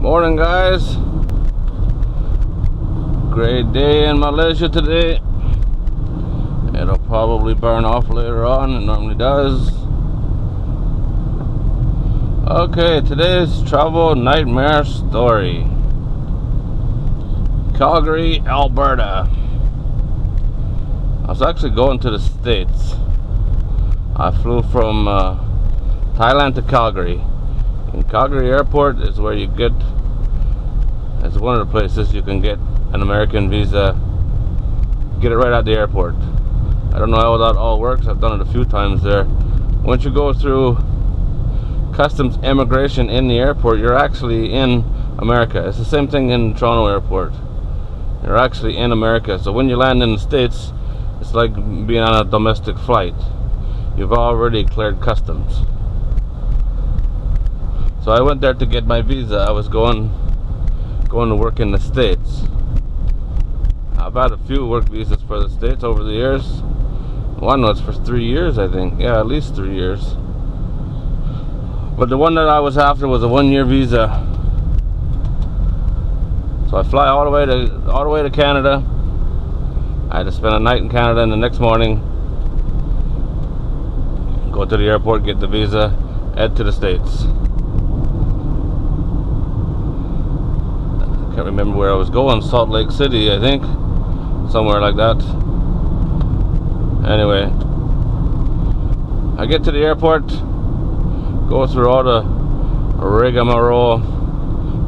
Morning, guys. Great day in Malaysia today. It'll probably burn off later on. It normally does. Okay, today's travel nightmare story. Calgary, Alberta. I was actually going to the States. I flew from Thailand to Calgary. And Calgary Airport is where you get, it's one of the places you can get an American visa. Get it right at the airport. I don't know how that all works. I've done it a few times there. Once you go through customs immigration in the airport, you're actually in America. It's the same thing in Toronto Airport. You're actually in America. So when you land in the States, it's like being on a domestic flight. You've already cleared customs. So I went there to get my visa. I was going to work in the States. I've had a few work visas for the States over the years. One was for 3 years, I think. Yeah, at least 3 years. But the one that I was after was a 1-year visa. So I fly all the way to Canada. I had to spend a night in Canada, and the next morning go to the airport, get the visa, head to the States. I can't remember where I was going. Salt Lake City, I think. Somewhere like that. Anyway, I get to the airport, go through all the rigmarole.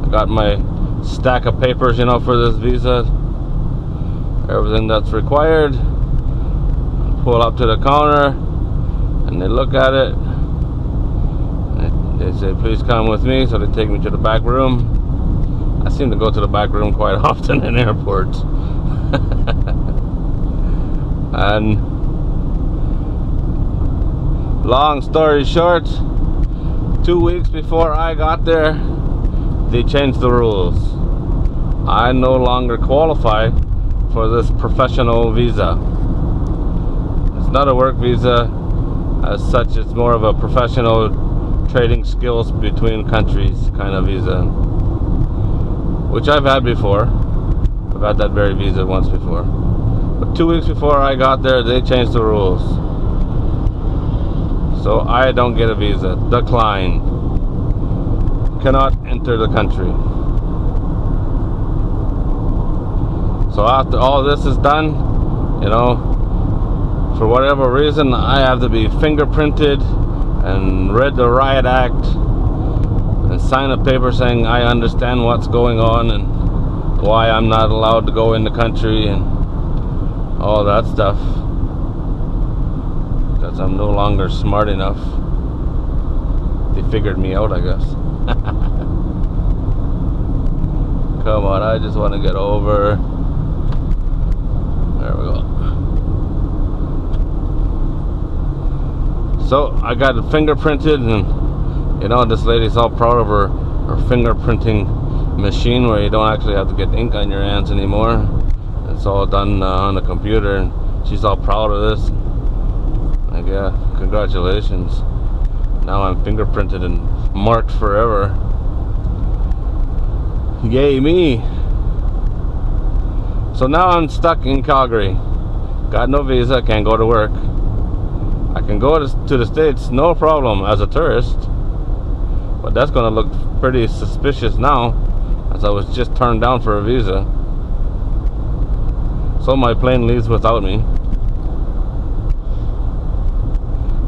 I got my stack of papers, for this visa. Everything that's required. Pull up to the counter, and they look at it. They say, please come with me. So they take me to the back room. I seem to go to the back room quite often in airports. And long story short, 2 weeks before I got there, they changed the rules. I no longer qualify for this professional visa. It's not a work visa as such. It's more of a professional trading skills between countries kind of visa, which I've had before. I've had that very visa once before. But 2 weeks before I got there, they changed the rules. So I don't get a visa. Decline. Cannot enter the country. So after all this is done, for whatever reason, I have to be fingerprinted and read the riot act and sign a paper saying I understand what's going on and why I'm not allowed to go in the country and all that stuff, because I'm no longer smart enough. They figured me out, I guess. Come on, I just want to get over. There we go. So I got it fingerprinted, and this lady's all proud of her fingerprinting machine, where you don't actually have to get ink on your hands anymore. It's all done on the computer, and she's all proud of this. Like, yeah, congratulations. Now I'm fingerprinted and marked forever. Yay me. So now I'm stuck in Calgary. Got no visa, can't go to work. I can go to the States, no problem, as a tourist. But that's gonna look pretty suspicious now, as I was just turned down for a visa. So my plane leaves without me.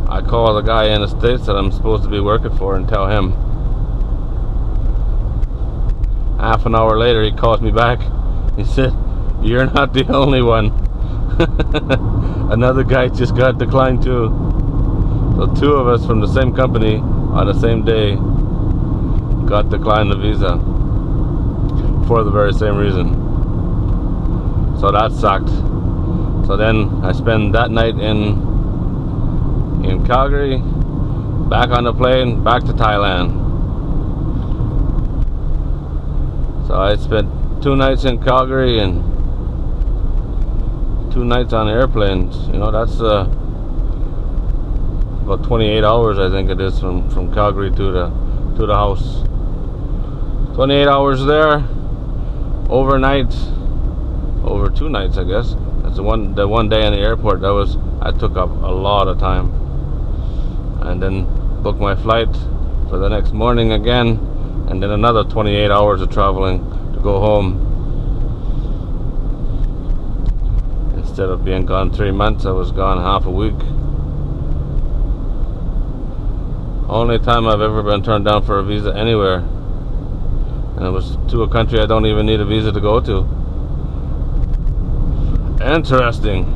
I call the guy in the States that I'm supposed to be working for and tell him. Half an hour later, he calls me back. He said, "You're not the only one." Another guy just got declined too. So 2 of us from the same company on the same day got declined the visa for the very same reason. So that sucked. So then I spent that night in Calgary, back on the plane, back to Thailand. So I spent 2 nights in Calgary and 2 nights on airplanes. That's about 28 hours, I think it is, from Calgary to the house. 28 hours there, overnight, over 2 nights, I guess. That's the one day in the airport. I took up a lot of time, and then booked my flight for the next morning again, and then another 28 hours of traveling to go home. Instead of being gone 3 months, I was gone half a week. Only time I've ever been turned down for a visa anywhere, and it was to a country I don't even need a visa to go to. Interesting.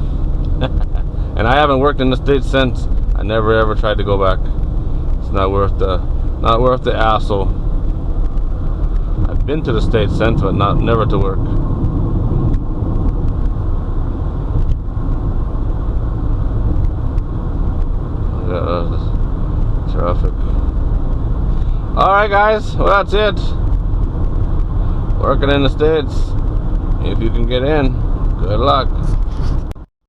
And I haven't worked in the States since. I never ever tried to go back. It's not worth the hassle. I've been to the States since, but never to work. Traffic. Alright guys, well that's it. Working in the States. If you can get in, good luck.